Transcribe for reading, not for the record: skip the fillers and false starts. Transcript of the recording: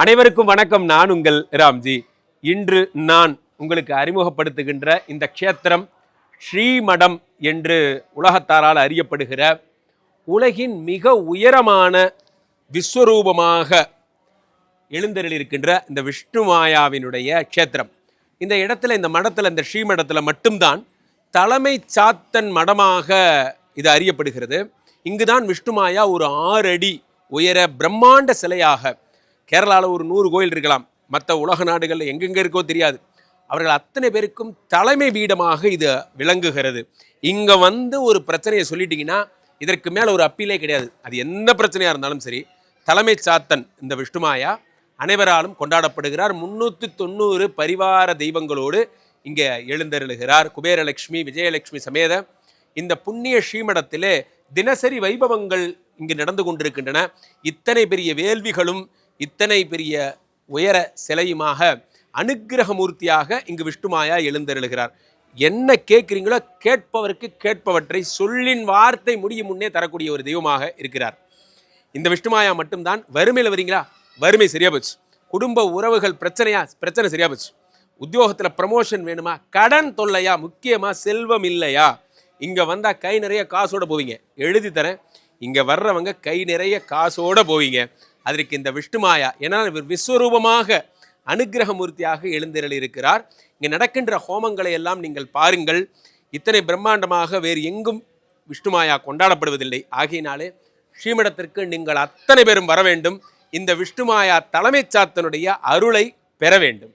அனைவருக்கும் வணக்கம். நான் உங்கள் ராம்ஜி. இன்று நான் உங்களுக்கு அறிமுகப்படுத்துகின்ற இந்த க்ஷேத்திரம் ஸ்ரீமடம் என்று உலகத்தாரால் அறியப்படுகிற உலகின் மிக உயரமான விஸ்வரூபமாக எழுந்தருளிருக்கின்ற இந்த விஷ்ணுமாயாவினுடைய க்ஷேத்திரம். இந்த இடத்துல, இந்த மடத்தில், இந்த ஸ்ரீமடத்தில் மட்டும்தான் தலைமை சாத்தன் மடமாக இது அறியப்படுகிறது. இங்குதான் விஷ்ணுமாயா ஒரு 6 அடி உயர பிரம்மாண்ட சிலையாக, கேரளாவில் ஒரு 100 கோயில் இருக்கலாம், மற்ற உலக நாடுகளில் எங்கெங்கே இருக்கோ தெரியாது, அவர்கள் அத்தனை பேருக்கும் தலைமை பீடமாக இது விளங்குகிறது. இங்கே வந்து ஒரு பிரச்சனையை சொல்லிட்டீங்கன்னா இதற்கு மேலே ஒரு அப்பீலே கிடையாது. அது எந்த பிரச்சனையாக இருந்தாலும் சரி, தலைமை சாத்தன் இந்த விஷ்ணுமாயா அனைவராலும் கொண்டாடப்படுகிறார். 390 பரிவார தெய்வங்களோடு இங்கே எழுந்தருளுகிறார். குபேரலட்சுமி, விஜயலட்சுமி சமேத இந்த புண்ணிய ஸ்ரீமடத்திலே தினசரி வைபவங்கள் இங்கு நடந்து கொண்டிருக்கின்றன. இத்தனை பெரிய வேள்விகளும் இத்தனை பெரிய உயர சிலையுமாக அனுக்கிரகமூர்த்தியாக இங்கு விஷ்ணுமாயா எழுந்தருளுகிறார். என்ன கேட்குறீங்களோ கேட்பவருக்கு கேட்பவற்றை சொல்லின் வார்த்தை முடியும் முன்னே தரக்கூடிய ஒரு தெய்வமாக இருக்கிறார். இந்த விஷ்ணுமாயா மட்டும்தான். வறுமையில் வரீங்களா, வறுமை சரியா போச்சு. குடும்ப உறவுகள் பிரச்சனை சரியா போச்சு. உத்தியோகத்தில் ப்ரமோஷன் வேணுமா, கடன் தொல்லையா, முக்கியமாக செல்வம் இல்லையா, இங்கே வந்தால் கை நிறைய காசோடு போவீங்க. எழுதி தரேன், இங்கே வர்றவங்க கை நிறைய காசோடு போவீங்க. அதற்கு இந்த விஷ்ணுமாயா, ஏன்னா விஸ்வரூபமாக அனுக்கிரகமூர்த்தியாக எழுந்தருளி இருக்கிறார். இங்கே நடக்கின்ற ஹோமங்களை எல்லாம் நீங்கள் பாருங்கள். இத்தனை பிரம்மாண்டமாக வேறு எங்கும் விஷ்ணுமாயா கொண்டாடப்படுவதில்லை. ஆகையினாலே ஸ்ரீமடத்திற்கு நீங்கள் அத்தனை பேரும் வர வேண்டும். இந்த விஷ்ணுமாயா தலைமை சாத்தனுடைய அருளை பெற வேண்டும்.